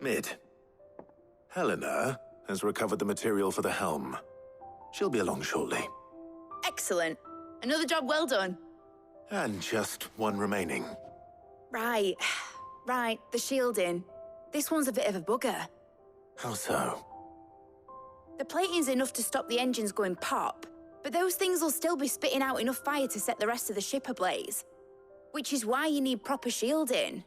Mid. Helena has recovered the material for the helm. She'll be along shortly. Excellent. Another job well done. And just one remaining. Right, the shielding. This one's a bit of a bugger. How so? The plating's enough to stop the engines going pop, but those things will still be spitting out enough fire to set the rest of the ship ablaze. Which is why you need proper shielding.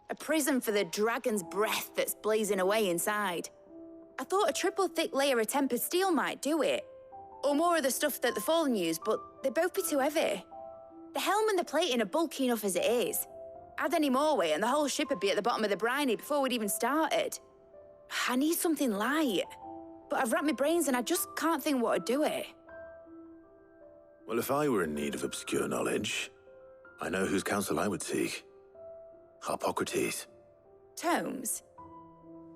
A prison for the dragon's breath that's blazing away inside. I thought a triple thick layer of tempered steel might do it. Or more of the stuff that the Fallen use, but they'd both be too heavy. The helm and the plating are bulky enough as it is. Add any more weight and the whole ship would be at the bottom of the briny before we'd even started. I need something light. But I've racked my brains and I just can't think what would do it. Well, if I were in need of obscure knowledge, I know whose counsel I would seek. Harpocrates. Tomes?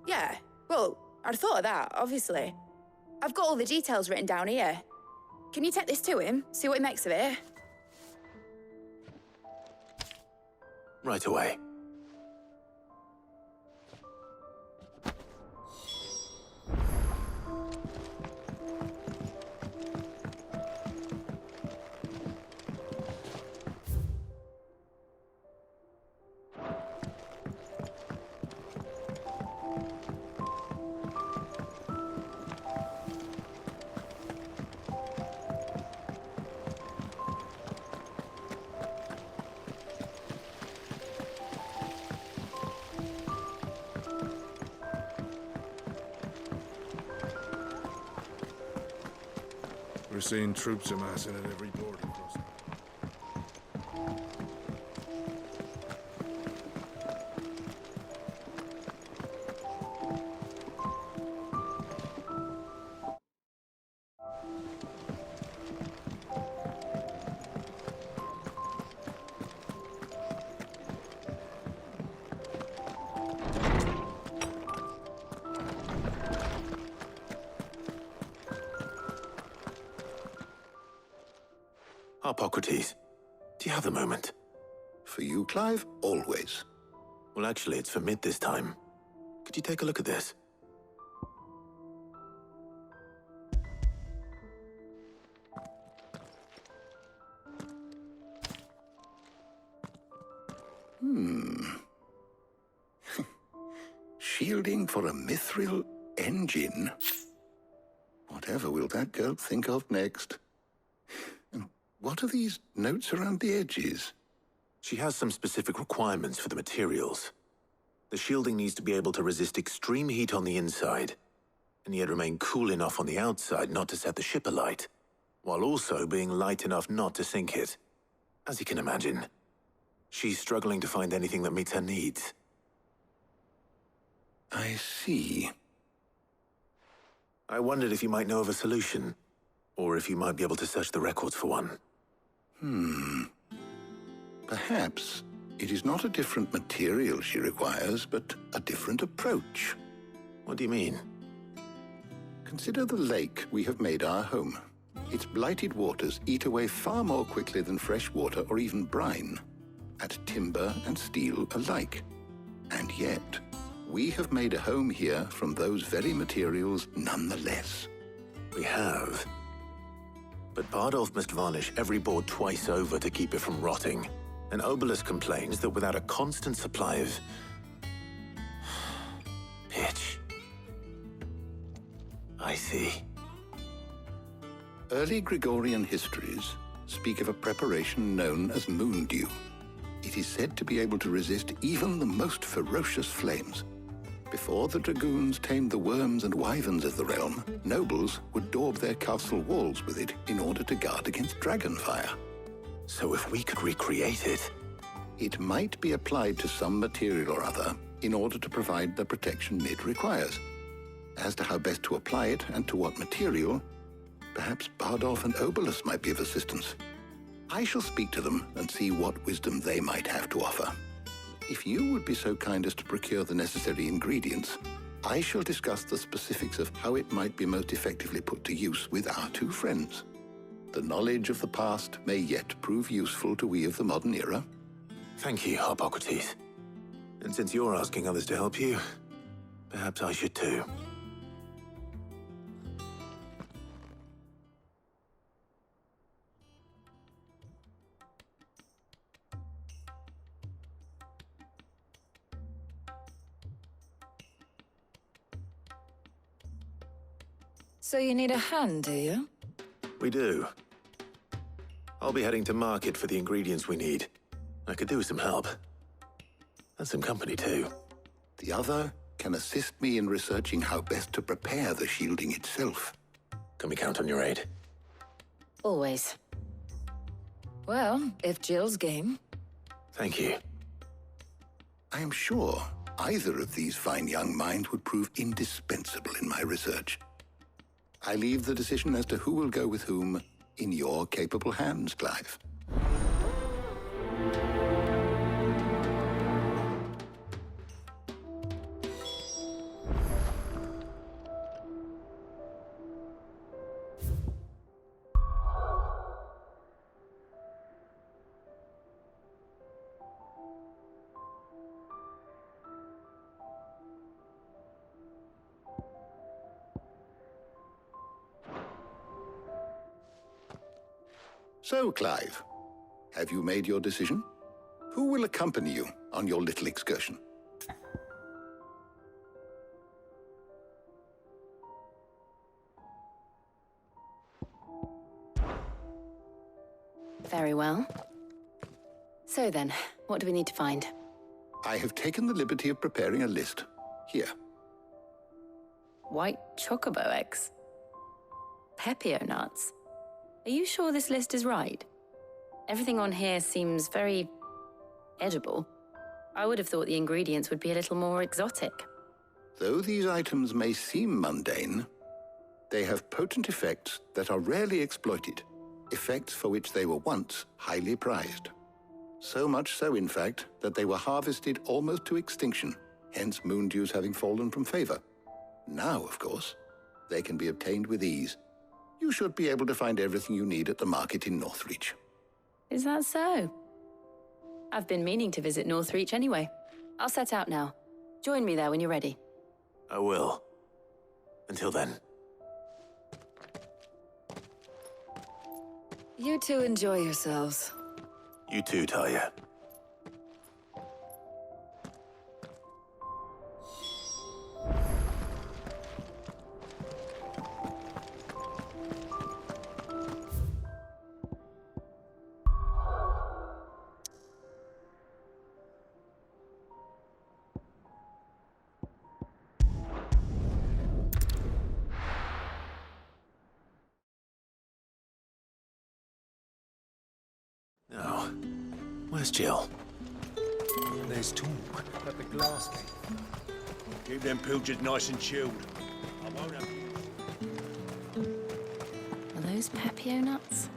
Yeah, well, I'd thought of that, obviously. I've got all the details written down here. Can you take this to him, see what he makes of it? Right away. We're seeing troops amassing at every border crossing. Harpocrates, do you have a moment? For you, Clive, always. Well, actually, it's for Mid this time. Could you take a look at this? Shielding for a mithril engine? Whatever will that girl think of next? And what are these notes around the edges? She has some specific requirements for the materials. The shielding needs to be able to resist extreme heat on the inside, and yet remain cool enough on the outside not to set the ship alight, while also being light enough not to sink it. As you can imagine, she's struggling to find anything that meets her needs. I see. I wondered if you might know of a solution, or if you might be able to search the records for one. Perhaps it is not a different material she requires, but a different approach. What do you mean? Consider the lake we have made our home. Its blighted waters eat away far more quickly than fresh water or even brine, at timber and steel alike. And yet, we have made a home here from those very materials nonetheless. We have. But Bardolph must varnish every board twice over to keep it from rotting. And Obelus complains that without a constant supply of pitch. I see. Early Gregorian histories speak of a preparation known as moon dew. It is said to be able to resist even the most ferocious flames. Before the dragoons tamed the worms and wyverns of the realm, nobles would daub their castle walls with it in order to guard against dragon fire. So if we could recreate it... It might be applied to some material or other in order to provide the protection Mid requires. As to how best to apply it and to what material, perhaps Bardolph and Obelus might be of assistance. I shall speak to them and see what wisdom they might have to offer. If you would be so kind as to procure the necessary ingredients, I shall discuss the specifics of how it might be most effectively put to use with our two friends. The knowledge of the past may yet prove useful to we of the modern era. Thank you, Harpocrates. And since you're asking others to help you, Perhaps I should too. So you need a hand, do you? We do. I'll be heading to market for the ingredients we need. I could do with some help. And some company too. The other can assist me in researching how best to prepare the shielding itself. Can we count on your aid? Always. Well, if Jill's game. Thank you. I am sure either of these fine young minds would prove indispensable in my research. I leave the decision as to who will go with whom in your capable hands, Clive. So, Clive, have you made your decision? Who will accompany you on your little excursion? Very well. So then, what do we need to find? I have taken the liberty of preparing a list. Here. White chocobo eggs. Pepio nuts. Are you sure this list is right? Everything on here seems very edible. I would have thought the ingredients would be a little more exotic. Though these items may seem mundane, they have potent effects that are rarely exploited, effects for which they were once highly prized. So much so, in fact, that they were harvested almost to extinction, hence moon dews having fallen from favor. Now, of course, they can be obtained with ease. You should be able to find everything you need at the market in Northreach. Is that so? I've been meaning to visit Northreach anyway. I'll set out now. Join me there when you're ready. I will. Until then. You two enjoy yourselves. You too, Talia. Now, where's Jill? There's talk at the glass gate. Keep them pilgers nice and chilled. I won't have you. Are those Pepio nuts?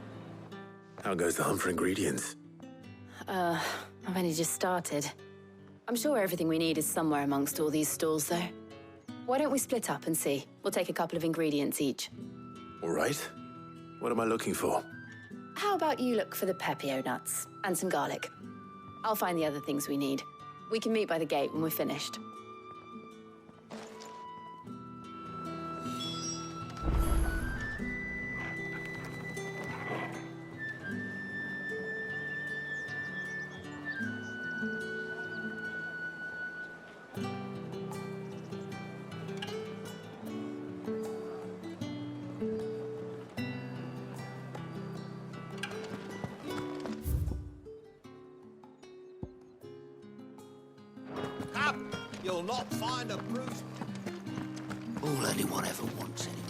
How goes the hunt for ingredients? I've only just started. I'm sure everything we need is somewhere amongst all these stalls, though. Why don't we split up and see? We'll take a couple of ingredients each. All right. What am I looking for? How about you look for the Pepio nuts and some garlic? I'll find the other things we need. We can meet by the gate when we're finished. Up! You'll not find a bruise. All anyone ever wants anyway.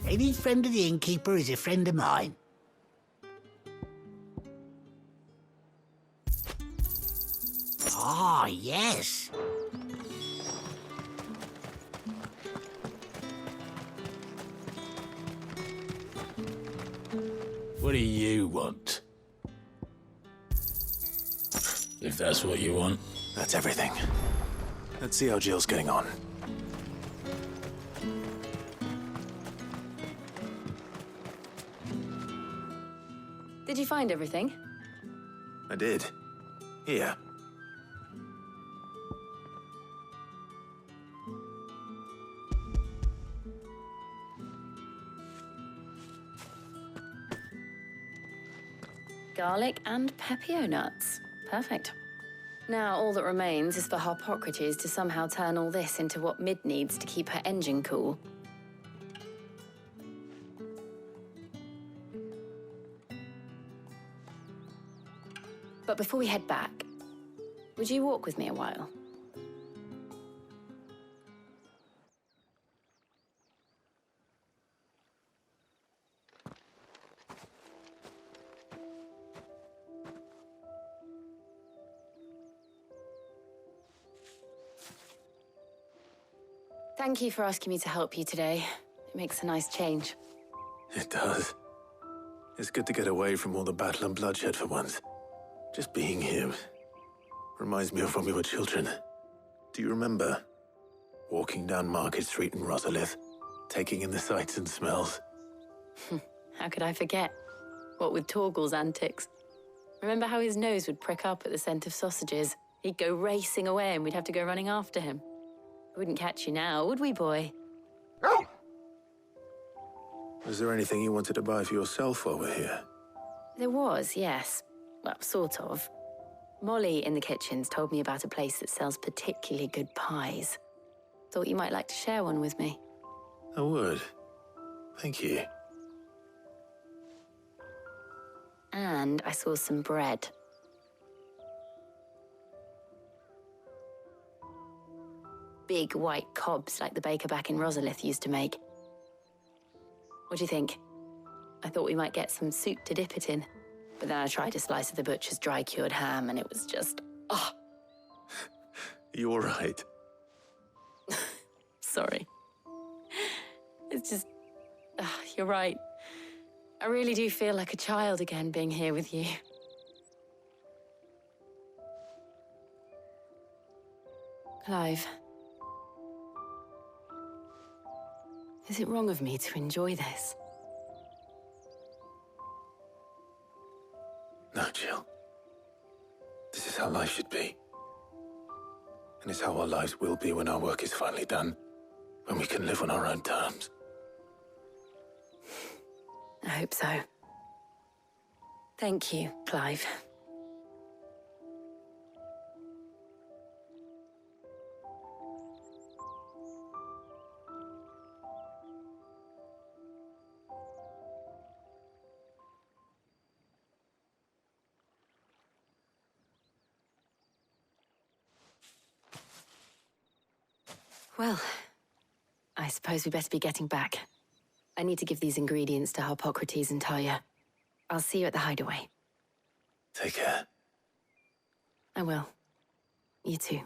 Any friend of the innkeeper is a friend of mine. Ah, yes. What do you want? If that's what you want. That's everything. Let's see how Jill's getting on. Did you find everything? I did. Here. Garlic and pepio nuts. Perfect. Now all that remains is for Harpocrates to somehow turn all this into what Mid needs to keep her engine cool. But before we head back, would you walk with me a while? Thank you for asking me to help you today. It makes a nice change. It does. It's good to get away from all the battle and bloodshed for once. Just being here reminds me of when we were children. Do you remember? Walking down Market Street in Rosalith, taking in the sights and smells. How could I forget? What with Torgal's antics. Remember how his nose would prick up at the scent of sausages? He'd go racing away and we'd have to go running after him. We wouldn't catch you now, would we, boy? Was there anything you wanted to buy for yourself while we're here? There was, yes. Well, sort of. Molly in the kitchens told me about a place that sells particularly good pies. Thought you might like to share one with me. I would. Thank you. And I saw some bread. Big white cobs like the baker back in Rosalith used to make. What do you think? I thought we might get some soup to dip it in. But then I tried a slice of the butcher's dry-cured ham, and it was just... oh. You all right? Sorry. It's just... you're right. I really do feel like a child again being here with you. Clive. Is it wrong of me to enjoy this? No, Jill. This is how life should be. And it's how our lives will be when our work is finally done. When we can live on our own terms. I hope so. Thank you, Clive. Well, I suppose we better be getting back. I need to give these ingredients to Harpocrates and Talia. I'll see you at the hideaway. Take care. I will. You too.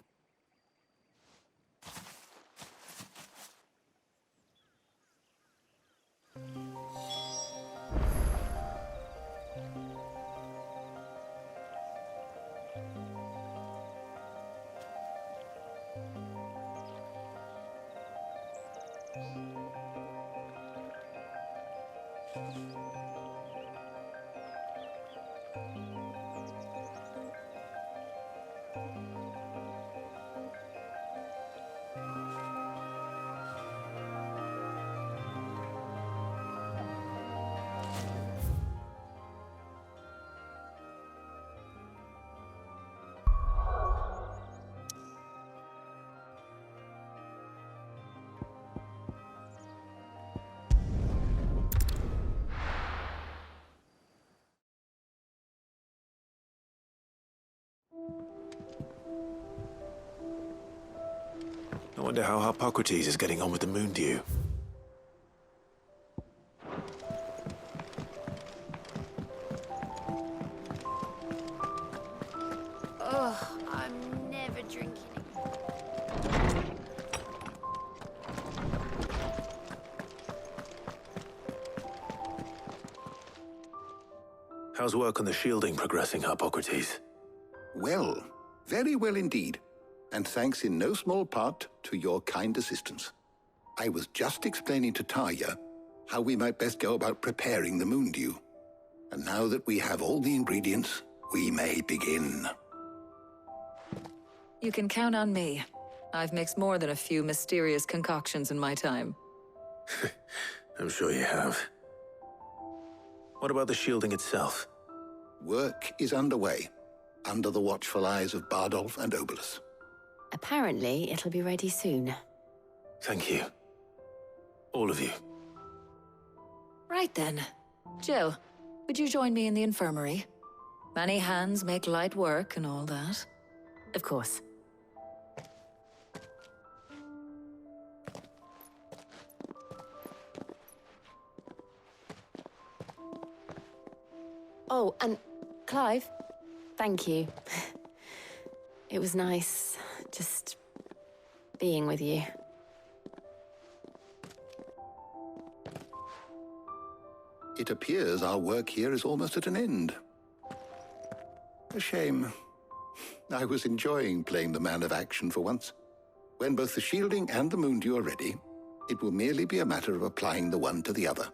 I wonder how Harpocrates is getting on with the moon dew. Oh, I'm never drinking again. How's work on the shielding progressing, Harpocrates? Well, very well indeed. And thanks in no small part to your kind assistance. I was just explaining to Talia how we might best go about preparing the moon dew. And now that we have all the ingredients, we may begin. You can count on me. I've mixed more than a few mysterious concoctions in my time. I'm sure you have. What about the shielding itself? Work is underway, under the watchful eyes of Bardolph and Obolus. Apparently, it'll be ready soon. Thank you. All of you. Right then. Jill, would you join me in the infirmary? Many hands make light work and all that. Of course. Oh, and Clive, thank you. It was nice just being with you. It appears our work here is almost at an end. A shame. I was enjoying playing the man of action for once. When both the shielding and the moondew are ready, it will merely be a matter of applying the one to the other.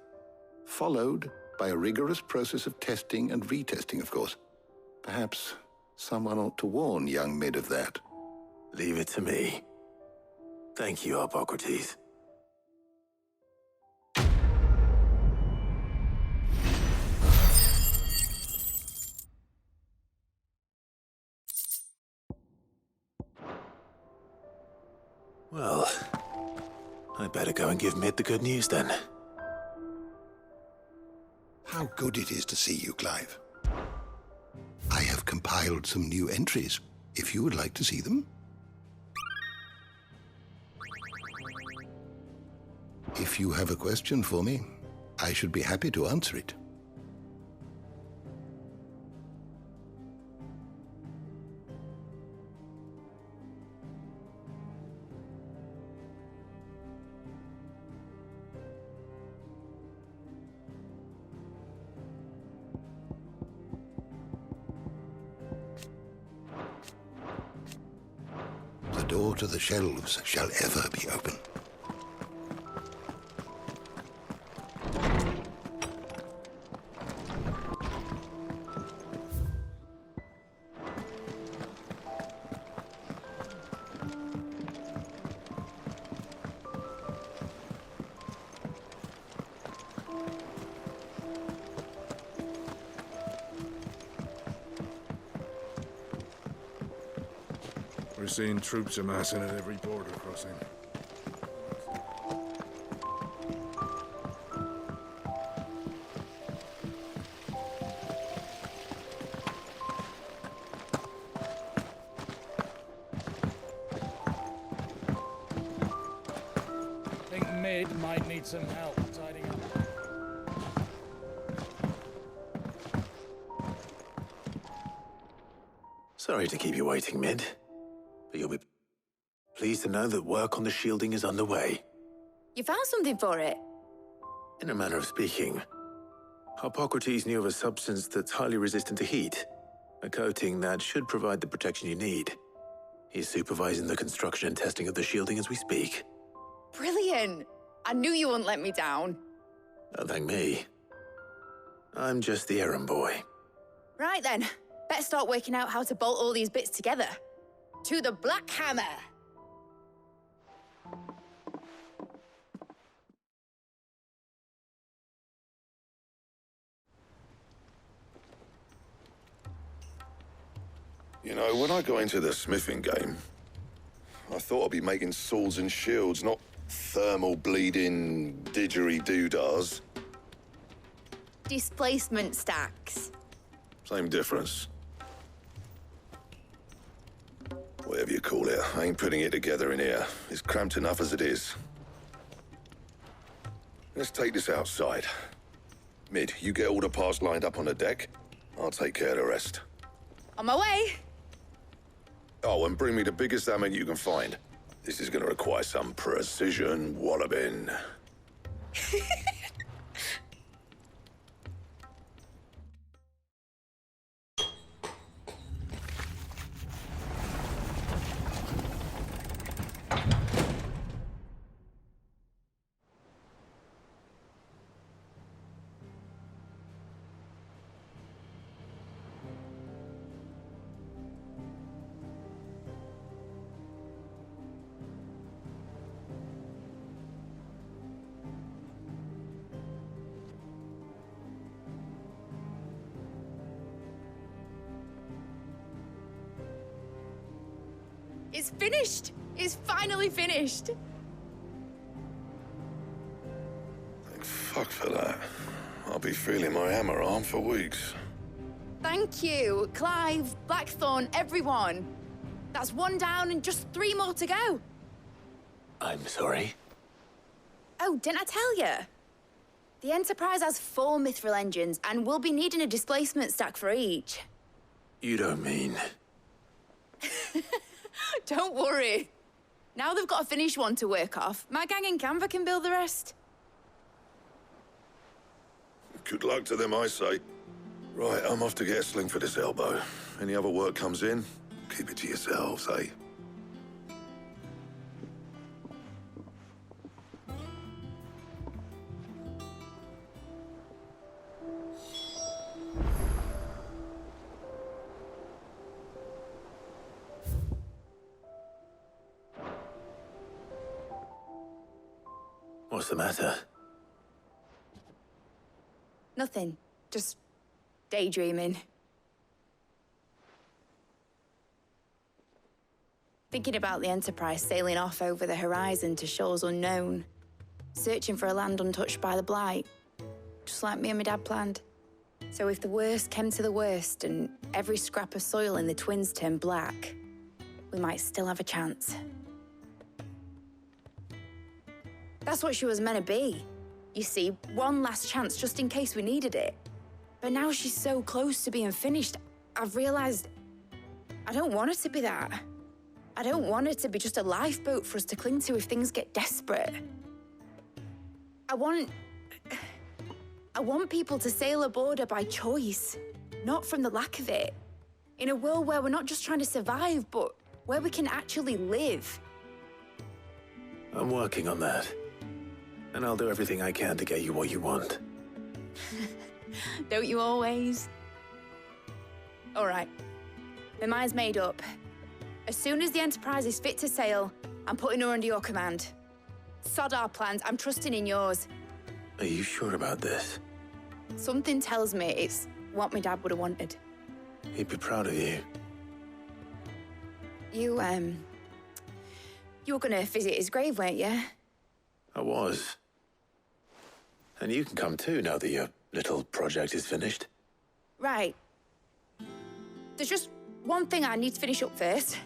Followed by a rigorous process of testing and retesting, of course. Perhaps someone ought to warn young Mid of that. Leave it to me. Thank you, Hippocrates. Well, I better go and give Mid the good news then. How good it is to see you, Clive. I have compiled some new entries, if you would like to see them. If you have a question for me, I should be happy to answer it. The door to the shelves shall ever be open. We're seeing troops amassing at every border crossing. Think Mid might need some help tidying up. Sorry to keep you waiting, Mid. But you'll be pleased to know that work on the shielding is underway. You found something for it? In a manner of speaking, Hippocrates knew of a substance that's highly resistant to heat, a coating that should provide the protection you need. He's supervising the construction and testing of the shielding as we speak. Brilliant! I knew you wouldn't let me down. Don't thank me. I'm just the errand boy. Right then, better start working out how to bolt all these bits together. To the Black Hammer! You know, when I got into the smithing game, I thought I'd be making swords and shields, not thermal bleeding didgeridoo-dahs. Displacement stacks. Same difference. Whatever you call it, I ain't putting it together in here. It's cramped enough as it is. Let's take this outside. Mid, you get all the parts lined up on the deck. I'll take care of the rest. On my way! Oh, and bring me the biggest hammer you can find. This is gonna require some precision walloping. It's finished! It's finally finished! Thank fuck for that. I'll be feeling my hammer arm for weeks. Thank you, Clive, Blackthorn, everyone. That's one down and just 3 more to go. I'm sorry. Oh, didn't I tell you? The Enterprise has 4 mithril engines, and we'll be needing a displacement stack for each. You don't mean... Don't worry. Now they've got a finished one to work off, my gang in Canva can build the rest. Good luck to them, I say. Right, I'm off to get a sling for this elbow. Any other work comes in, keep it to yourselves, eh? What's the matter? Nothing. Just daydreaming. Thinking about the Enterprise sailing off over the horizon to shores unknown, searching for a land untouched by the Blight, just like me and my dad planned. So if the worst came to the worst and every scrap of soil in the Twins turned black, we might still have a chance. That's what she was meant to be. You see, one last chance just in case we needed it. But now she's so close to being finished, I've realized I don't want her to be that. I don't want her to be just a lifeboat for us to cling to if things get desperate. I want people to sail aboard her by choice, not from the lack of it. In a world where we're not just trying to survive, but where we can actually live. I'm working on that. And I'll do everything I can to get you what you want. Don't you always? All right. My mind's made up. As soon as the Enterprise is fit to sail, I'm putting her under your command. Sod our plans, I'm trusting in yours. Are you sure about this? Something tells me it's what my dad would have wanted. He'd be proud of you. You were gonna visit his grave, weren't you? I was. And you can come too now that your little project is finished. Right. There's just one thing I need to finish up first.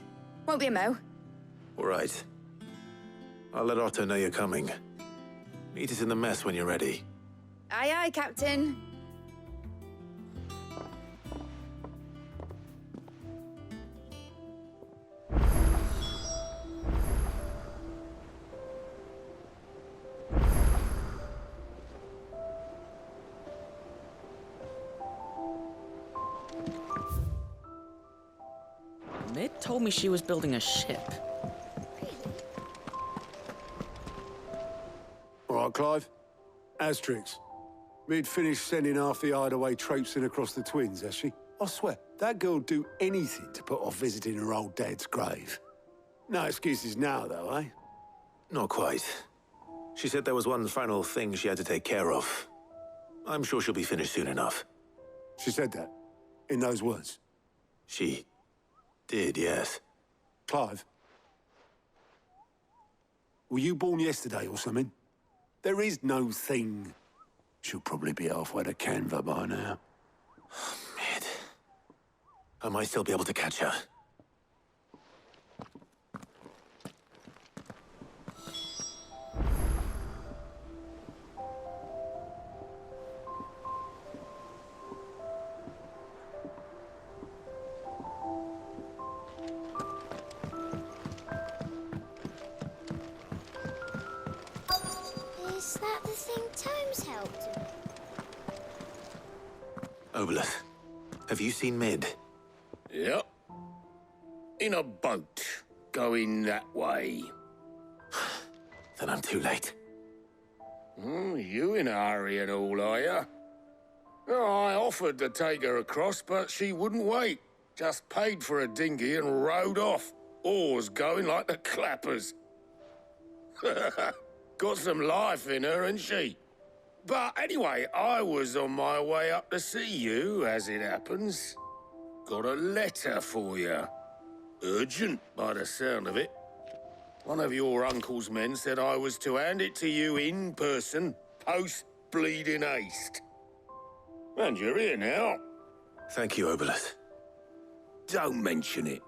Won't be a mo. All right. I'll let Otto know you're coming. Meet us in the mess when you're ready. Aye, aye, Captain. Ned told me she was building a ship. All right, Clive. Asterix. We'd finished sending half the hideaway traipsing across the Twins, has she? I swear, that girl'd do anything to put off visiting her old dad's grave. No excuses now, though, eh? Not quite. She said there was one final thing she had to take care of. I'm sure she'll be finished soon enough. She said that? In those words? She did, yes. Clive? Were you born yesterday or something? There is no thing. She'll probably be halfway to Canva by now. Mid. I might still be able to catch her. Is that the thing Tomes helped him? Obolus, have you seen Mid? Yep. In a boat, going that way. Then I'm too late. You in a hurry and all, are you? Oh, I offered to take her across, but she wouldn't wait. Just paid for a dinghy and rowed off. Oars going like the clappers. Got some life in her, ain't she? But anyway, I was on my way up to see you, as it happens. Got a letter for you. urgent by the sound of it. One of your uncle's men said I was to hand it to you in person, post-bleeding haste. And you're here now. Thank you, Obolus. Don't mention it.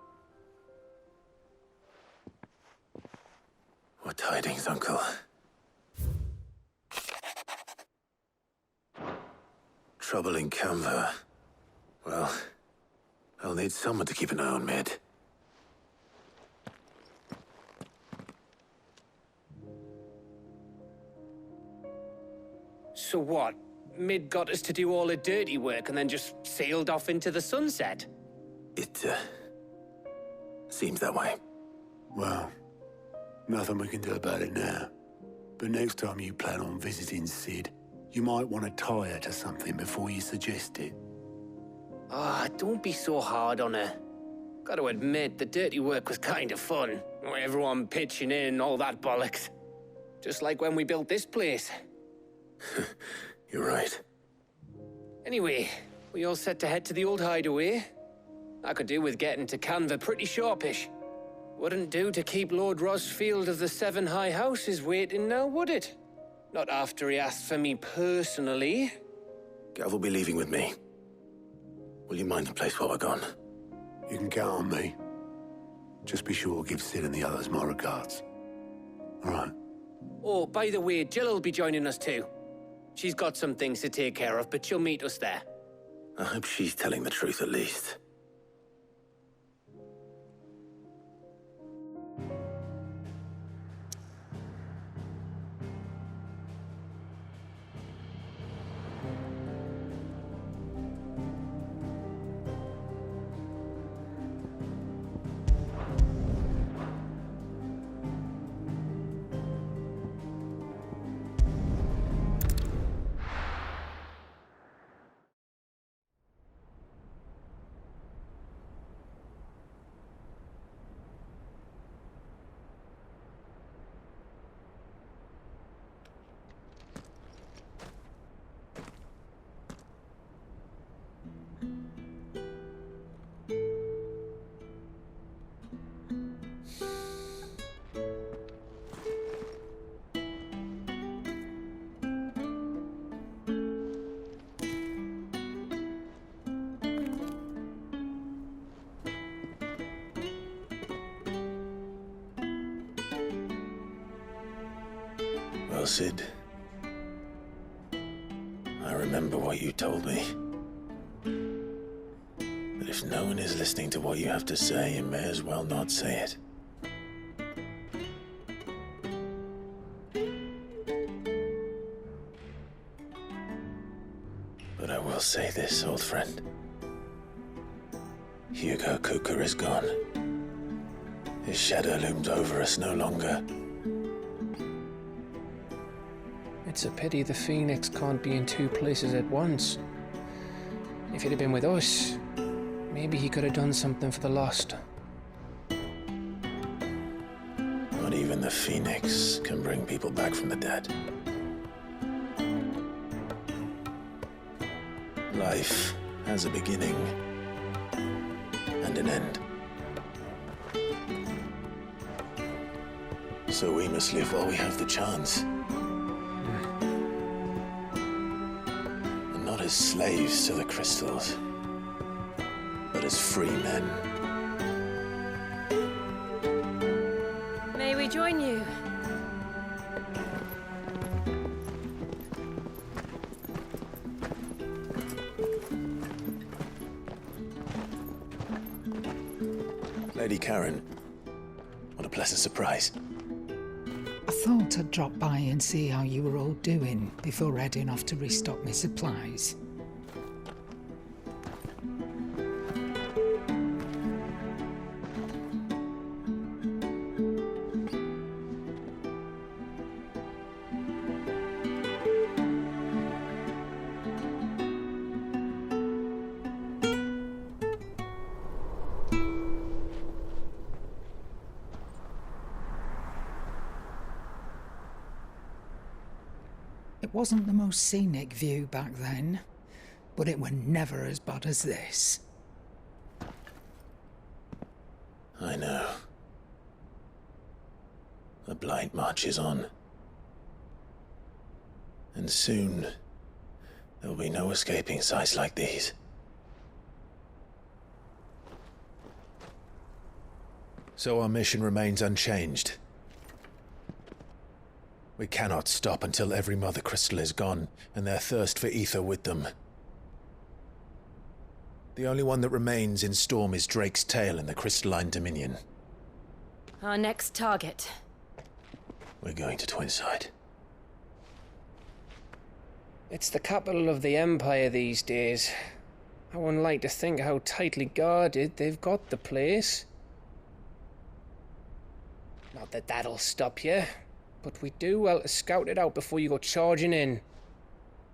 What tidings, Uncle? Trouble in Canva. Well, I'll need someone to keep an eye on Mid. So what? Mid got us to do all the dirty work and then just sailed off into the sunset? It, seems that way. Well, nothing we can do about it now. But next time you plan on visiting Sid, you might want to tie her to something before you suggest it. Ah, don't be so hard on her. Gotta admit, the dirty work was kind of fun. Everyone pitching in, all that bollocks. Just like when we built this place. You're right. Anyway, we all set to head to the old hideaway. I could do with getting to Canva pretty sharpish. Wouldn't do to keep Lord Rosfield of the Seven High Houses waiting now, would it? Not after he asked for me personally. Gav will be leaving with me. Will you mind the place while we're gone? You can count on me. Just be sure to give Sid and the others my regards. All right. Oh, by the way, Jill will be joining us too. She's got some things to take care of, but she'll meet us there. I hope she's telling the truth at least. Well, Sid, I remember what you told me. That if no one is listening to what you have to say, you may as well not say it. But I will say this, old friend. Hugo Cooker is gone. His shadow looms over us no longer. It's a pity the Phoenix can't be in two places at once. If he'd have been with us, maybe he could have done something for the lost. Not even the Phoenix can bring people back from the dead. Life has a beginning and an end. So we must live while we have the chance. And not as slaves to the crystals, but as free men. May we join you? Lady Karen, what a pleasant surprise. I thought I'd drop by and see how you were all doing before heading off to restock my supplies. It wasn't the most scenic view back then, but it were never as bad as this. I know. The blight marches on. And soon, there'll be no escaping sights like these. So our mission remains unchanged. We cannot stop until every Mother Crystal is gone, and their thirst for ether with them. The only one that remains in Storm is Drake's tail in the Crystalline Dominion. Our next target. We're going to Twinside. It's the capital of the Empire these days. I wouldn't like to think how tightly guarded they've got the place. Not that that'll stop you, but we do well to scout it out before you go charging in.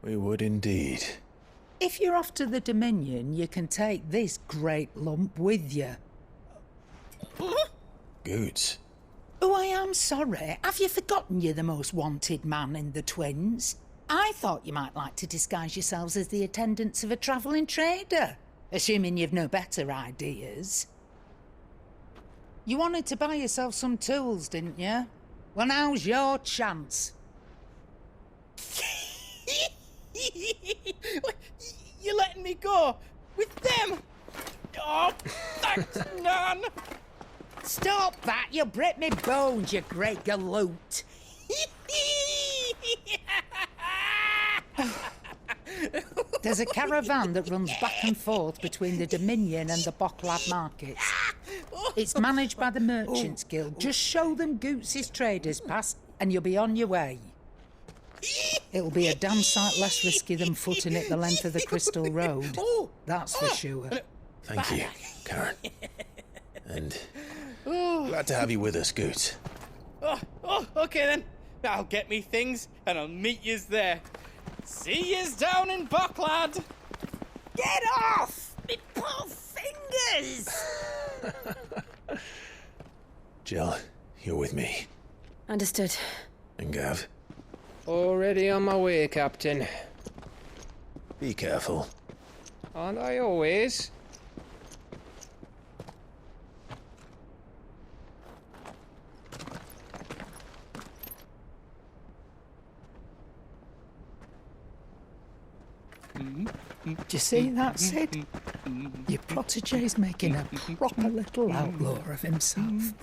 We would indeed. If you're off to the Dominion, you can take this great lump with you. Goods. Oh, I am sorry. Have you forgotten you're the most wanted man in the Twins? I thought you might like to disguise yourselves as the attendants of a travelling trader, assuming you've no better ideas. You wanted to buy yourself some tools, didn't you? Well, now's your chance. You're letting me go with them? Oh, thanks, Nan. Stop that! You'll break me bones, you great galoot. There's a caravan that runs back and forth between the Dominion and the Bocklad markets. It's managed by the Merchants Guild. Just show them Goots' traders pass and you'll be on your way. It'll be a damn sight less risky than footing it the length of the Crystal Road. That's for sure. Thank you, Karen. And glad to have you with us, Goots. Okay then. I'll get me things and I'll meet yous there. See yous down in Bocklad. Get off! Me poor fingers! Jill, you're with me. Understood. And Gav? Already on my way, Captain. Be careful. Aren't I always? Do you see that, Sid? Your protégé's making a proper little outlaw of himself.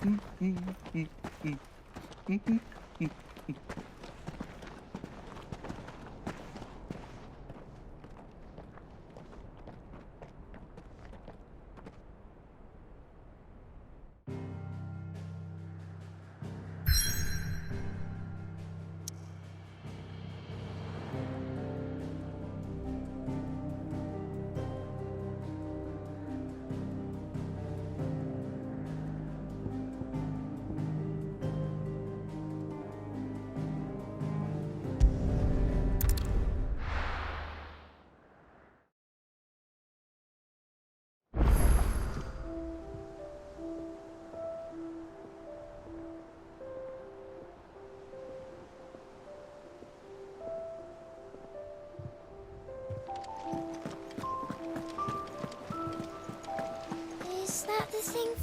Is that the thing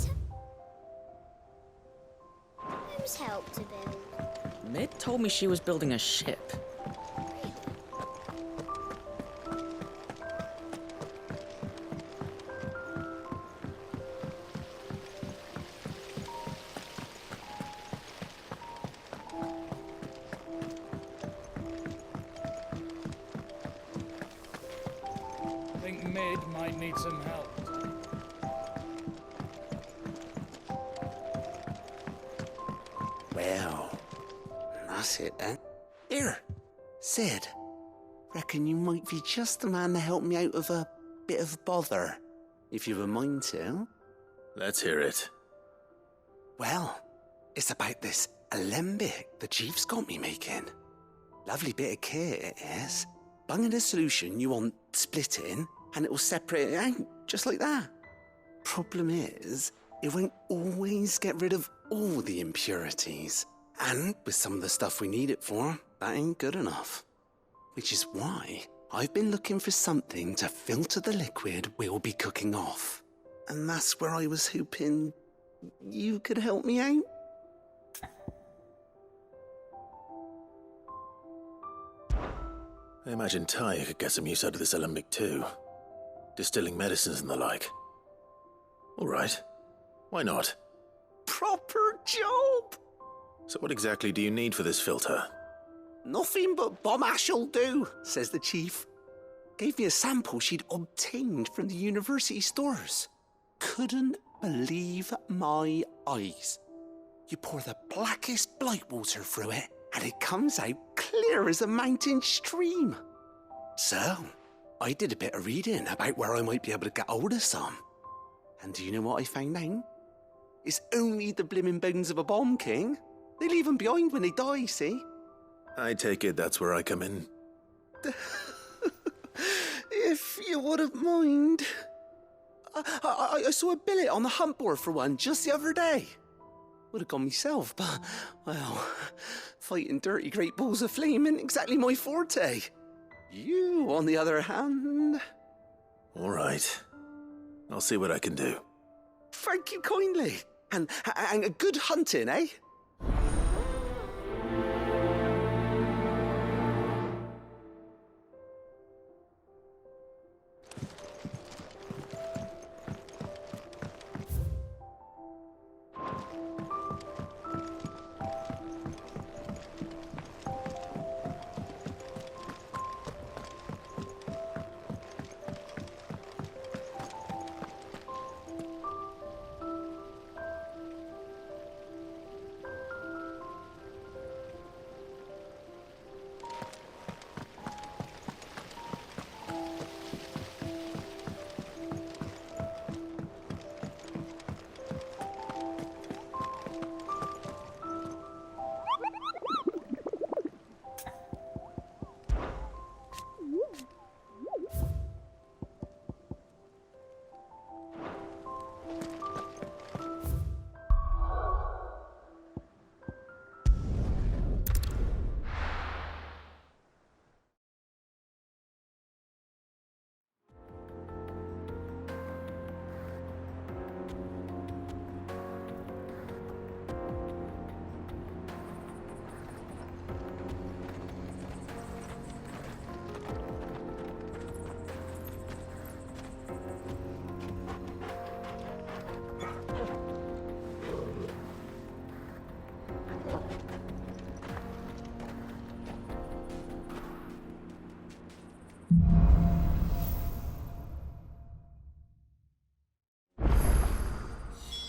Whom's help to build? Mid told me she was building a ship. I think Mid might need some help. Well, that's it then. Here, Sid. Reckon you might be just the man to help me out of a bit of bother, if you've a mind to. Let's hear it. Well, it's about this alembic the Chief's got me making. Lovely bit of kit it is. Bung in a solution you want splitting, and it'll separate it out, just like that. Problem is, it won't always get rid of all the impurities. And with some of the stuff we need it for, that ain't good enough. Which is why I've been looking for something to filter the liquid we'll be cooking off. And that's where I was hoping you could help me out? I imagine Ty could get some use out of this alembic too. Distilling medicines and the like. All right. Why not? Proper job! So what exactly do you need for this filter? Nothing but bomb ash'll do, says the chief. Gave me a sample she'd obtained from the university stores. Couldn't believe my eyes. You pour the blackest blight water through it, and it comes out clear as a mountain stream. So, I did a bit of reading about where I might be able to get hold of some. And do you know what I found out? It's only the blimmin' bones of a bomb king. They leave them behind when they die, see? I take it that's where I come in. If you wouldn't mind. I saw a billet on the hunt board for one just the other day. Would have gone myself, but, well, fighting dirty great balls of flame isn't exactly my forte. You, on the other hand... All right. I'll see what I can do. Thank you kindly. And a good hunting, eh?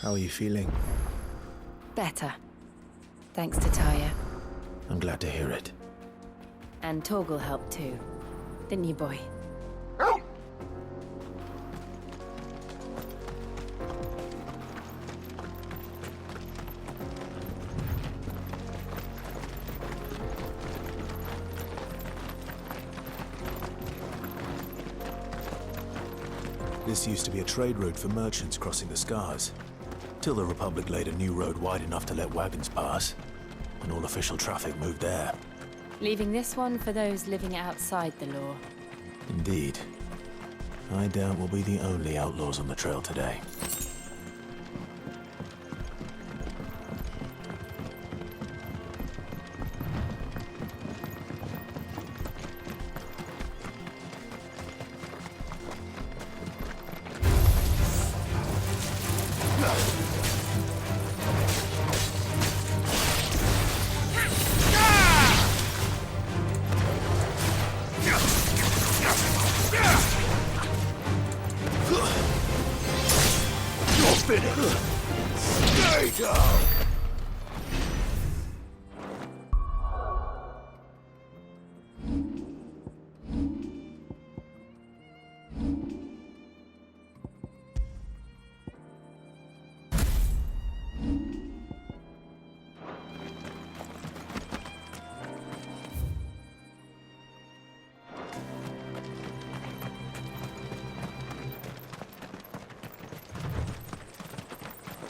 How are you feeling? Better. Thanks to Taya. I'm glad to hear it. And Torgal helped too. Didn't you, boy? This used to be a trade route for merchants crossing the Scars, till the Republic laid a new road wide enough to let wagons pass, and all official traffic moved there. Leaving this one for those living outside the law. Indeed. I doubt we'll be the only outlaws on the trail today.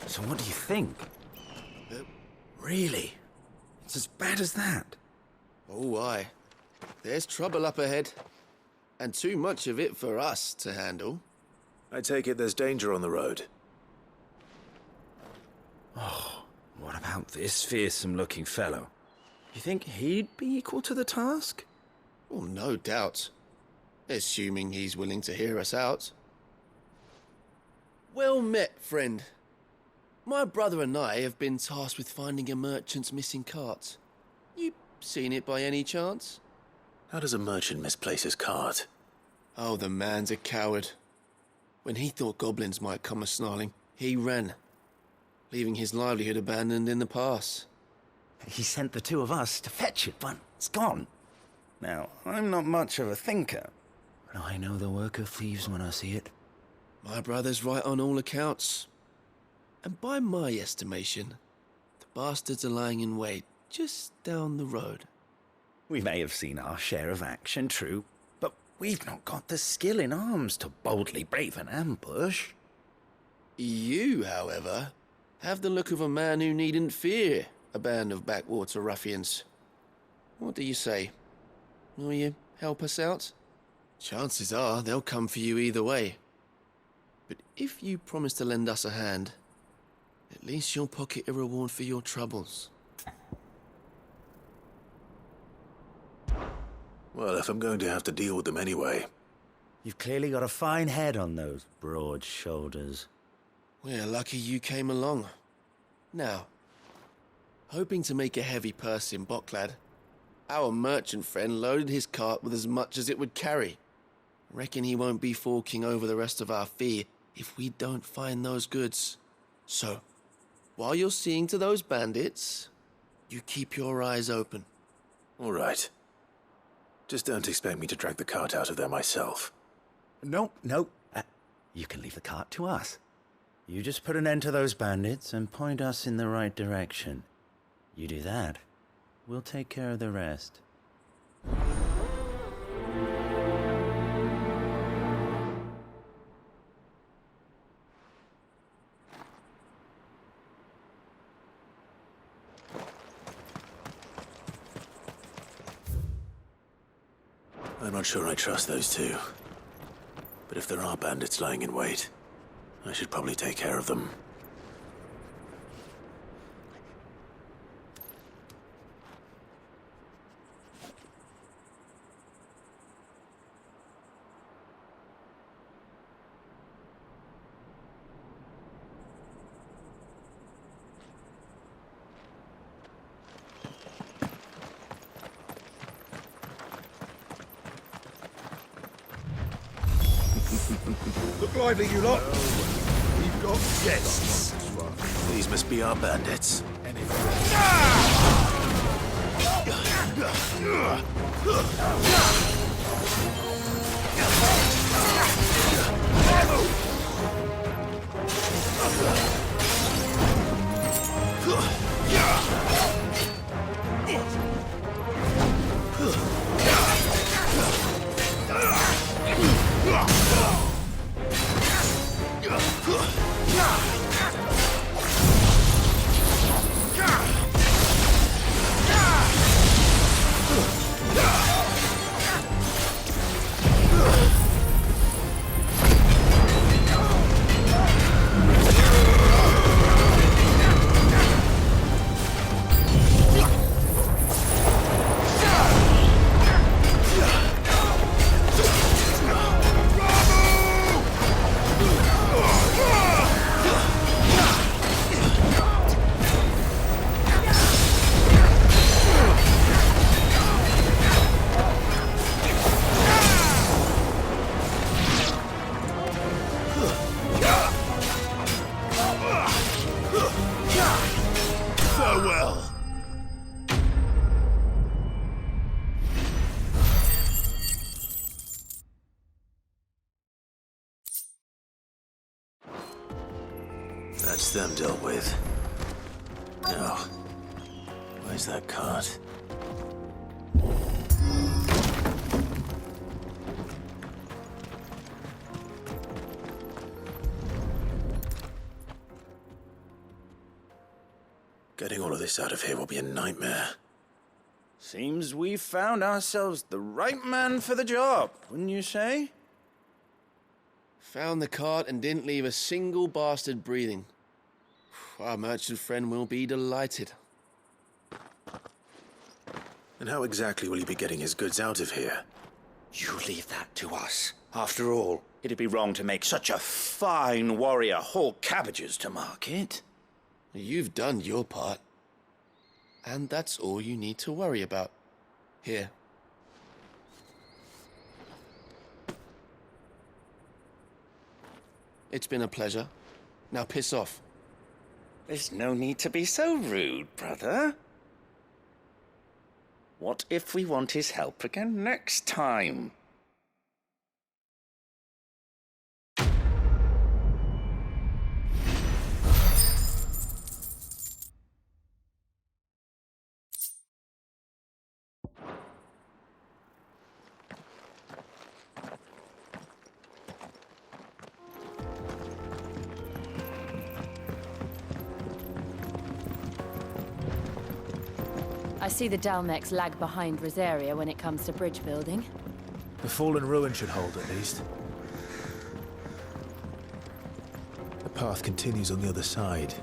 So what do you think? Really? It's as bad as that? Oh, aye. There's trouble up ahead. And too much of it for us to handle. I take it there's danger on the road. about this fearsome-looking fellow. You think he'd be equal to the task? Well, no doubt. Assuming he's willing to hear us out. Well met, friend. My brother and I have been tasked with finding a merchant's missing cart. You seen it by any chance? How does a merchant misplace his cart? Oh, the man's a coward. When he thought goblins might come a-snarling, he ran, leaving his livelihood abandoned in the pass. He sent the two of us to fetch it, but it's gone. Now, I'm not much of a thinker, but I know the work of thieves when I see it. My brother's right on all accounts. And by my estimation, the bastards are lying in wait just down the road. We may have seen our share of action, true, but we've not got the skill in arms to boldly brave an ambush. You, however, have the look of a man who needn't fear a band of backwater ruffians. What do you say? Will you help us out? Chances are they'll come for you either way. But if you promise to lend us a hand, at least you'll pocket a reward for your troubles. Well, if I'm going to have to deal with them anyway. You've clearly got a fine head on those broad shoulders. We're lucky you came along. Now, hoping to make a heavy purse in Boklad, our merchant friend loaded his cart with as much as it would carry. Reckon he won't be forking over the rest of our fee if we don't find those goods. So, while you're seeing to those bandits, you keep your eyes open. All right. Just don't expect me to drag the cart out of there myself. No. You can leave the cart to us. You just put an end to those bandits and point us in the right direction. You do that, we'll take care of the rest. I'm not sure I trust those two. But if there are bandits lying in wait, I should probably take care of them. Look lively, you lot. We've got guests. These must be our bandits. That's them dealt with. Now, where's that cart? Getting all of this out of here will be a nightmare. Seems we've found ourselves the right man for the job, wouldn't you say? Found the cart and didn't leave a single bastard breathing. Our merchant friend will be delighted. And how exactly will he be getting his goods out of here? You leave that to us. After all, it'd be wrong to make such a fine warrior haul cabbages to market. You've done your part. And that's all you need to worry about. Here. It's been a pleasure. Now piss off. There's no need to be so rude, brother. What if we want his help again next time? I see the Dalmex lag behind Rosaria when it comes to bridge building. The fallen ruin should hold, at least. The path continues on the other side.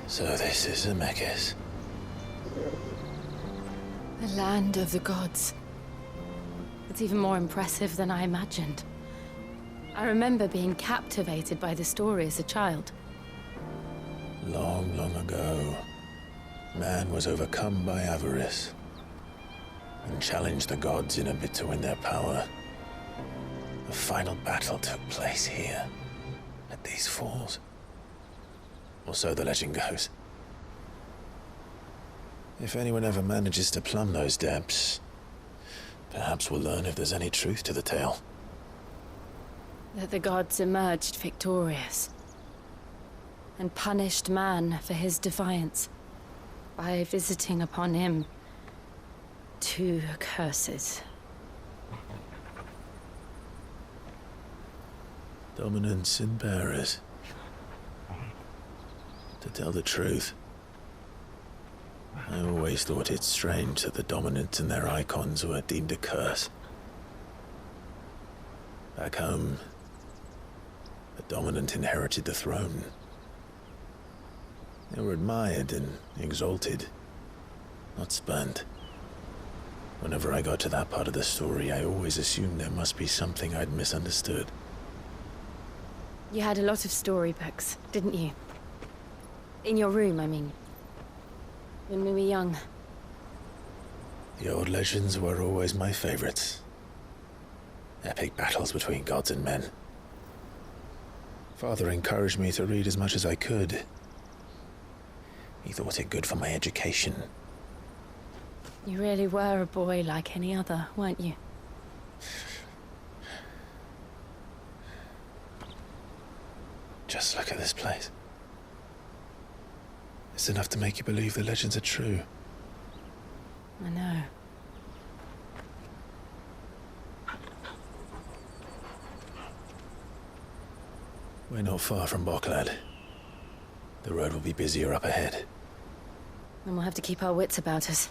So this is Zemeckis. The land of the gods. It's even more impressive than I imagined. I remember being captivated by the story as a child. Long, long ago, man was overcome by avarice and challenged the gods in a bid to win their power. The final battle took place here, at these falls. Or so the legend goes. If anyone ever manages to plumb those depths, perhaps we'll learn if there's any truth to the tale. That the gods emerged victorious and punished man for his defiance by visiting upon him 2 curses. Dominance and bearers. To tell the truth, I always thought it strange that the dominant and their icons were deemed a curse. Back home, the dominant inherited the throne. They were admired and exalted, not spurned. Whenever I got to that part of the story, I always assumed there must be something I'd misunderstood. You had a lot of storybooks, didn't you? In your room, I mean. When we were young. The old legends were always my favorites. Epic battles between gods and men. Father encouraged me to read as much as I could. He thought it good for my education. You really were a boy like any other, weren't you? Just look at this place. It's enough to make you believe the legends are true. I know. We're not far from Boklad. The road will be busier up ahead. Then we'll have to keep our wits about us.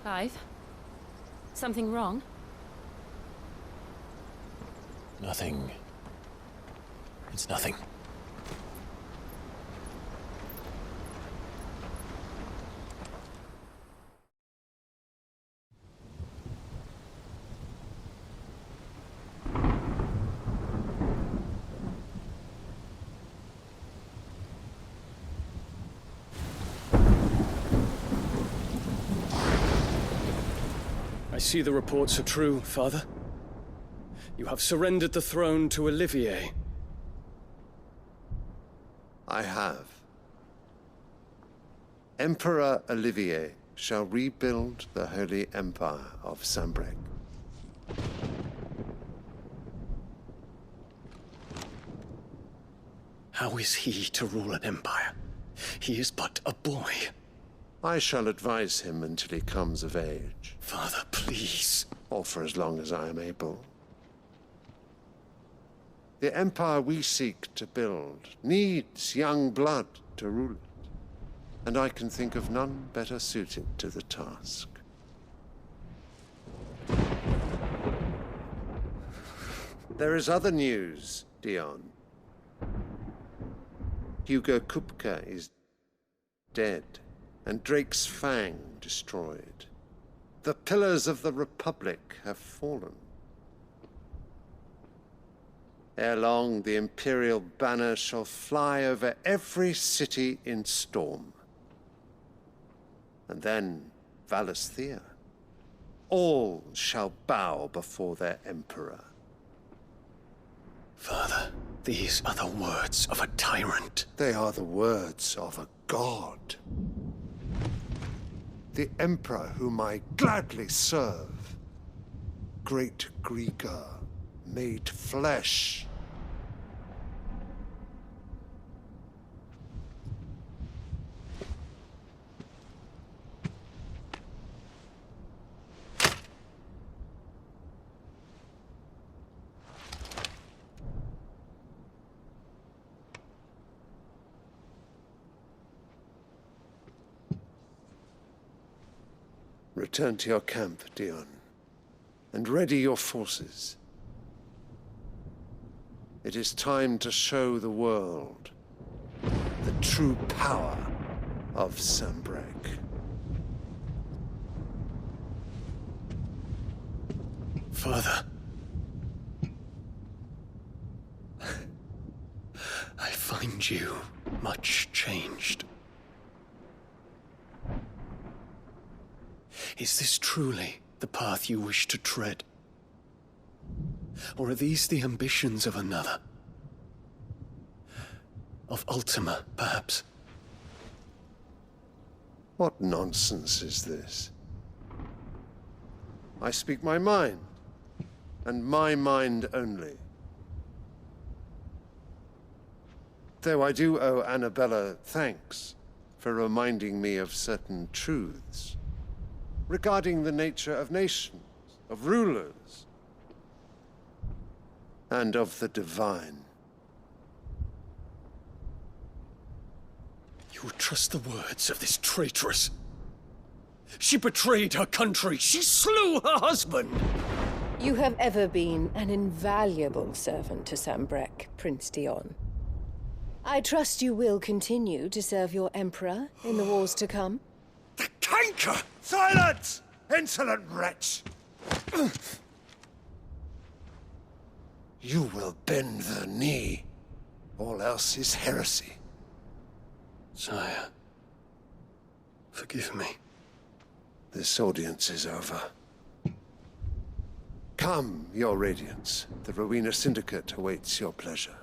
Clive? Something wrong? Nothing. It's nothing. I see the reports are true, Father. You have surrendered the throne to Olivier. I have. Emperor Olivier shall rebuild the Holy Empire of Sanbreque. How is he to rule an empire? He is but a boy. I shall advise him until he comes of age. Father, please. Or for as long as I am able. The empire we seek to build needs young blood to rule it, and I can think of none better suited to the task. There is other news, Dion. Hugo Kupka is dead, and Drake's Fang destroyed. The pillars of the Republic have fallen. Ere long, the Imperial banner shall fly over every city in Storm. And then Valisthea. All shall bow before their Emperor. Father, these are the words of a tyrant. They are the words of a god. The Emperor whom I gladly serve. Great Grieger, made flesh. Return to your camp, Dion, and ready your forces. It is time to show the world the true power of Sanbreque. Father. I find you much changed. Is this truly the path you wish to tread? Or are these the ambitions of another? Of Ultima, perhaps? What nonsense is this? I speak my mind, and my mind only. Though I do owe Annabella thanks for reminding me of certain truths regarding the nature of nations, of rulers, and of the divine. You would trust the words of this traitress? She betrayed her country. She slew her husband. You have ever been an invaluable servant to Sanbreque, Prince Dion. I trust you will continue to serve your Emperor in the wars to come. The canker! Silence! Insolent wretch! You will bend the knee. All else is heresy. Sire, forgive me. This audience is over. Come, your Radiance. The Rowena Syndicate awaits your pleasure.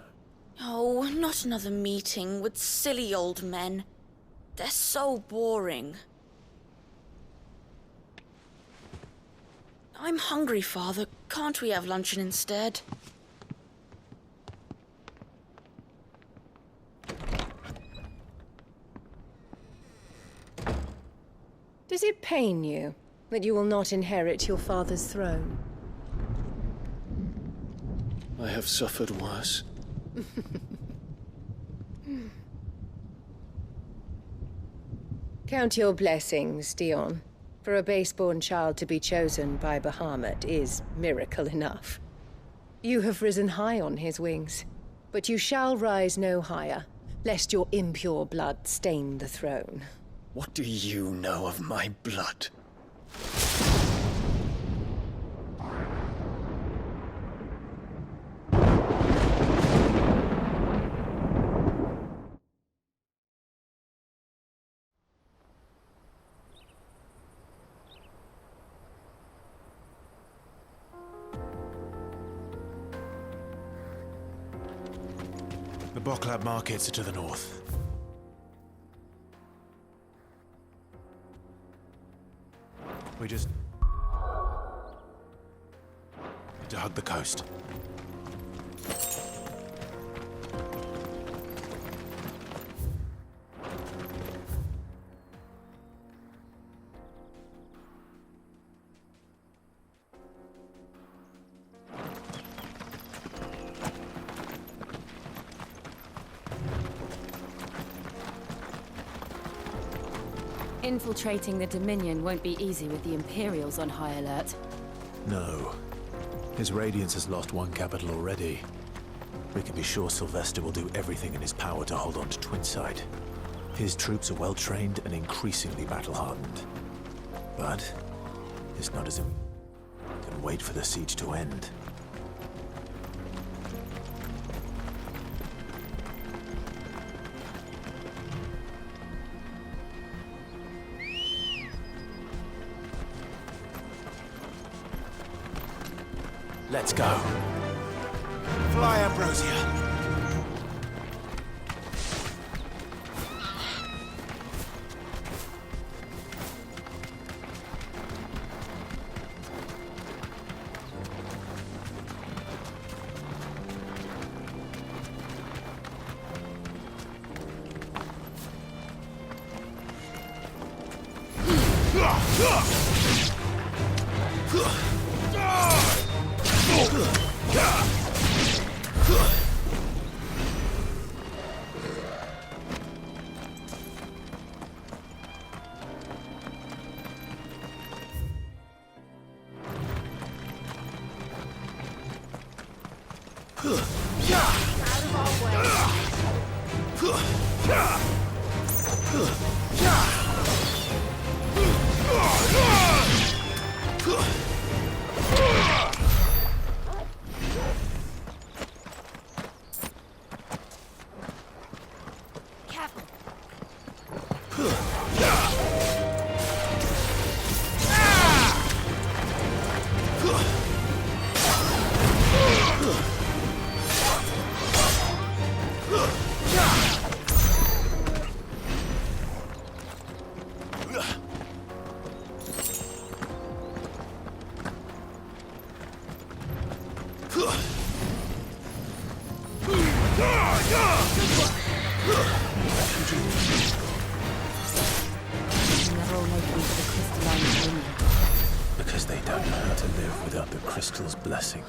Oh, not another meeting with silly old men. They're so boring. I'm hungry, Father. Can't we have luncheon instead? Does it pain you that you will not inherit your father's throne? I have suffered worse. Count your blessings, Dion. For a base-born child to be chosen by Bahamut is miracle enough. You have risen high on his wings, but you shall rise no higher, lest your impure blood stain the throne. What do you know of my blood? The Boklab markets are to the north. We just need to hug the coast. Infiltrating the Dominion won't be easy with the Imperials on high alert. No. His Radiance has lost one capital already. We can be sure Sylvester will do everything in his power to hold on to Twinside. His troops are well-trained and increasingly battle-hardened. But it's not as if we can wait for the siege to end. Let's go. Fly, Ambrosia. Because they don't know how to live without the crystal's blessing.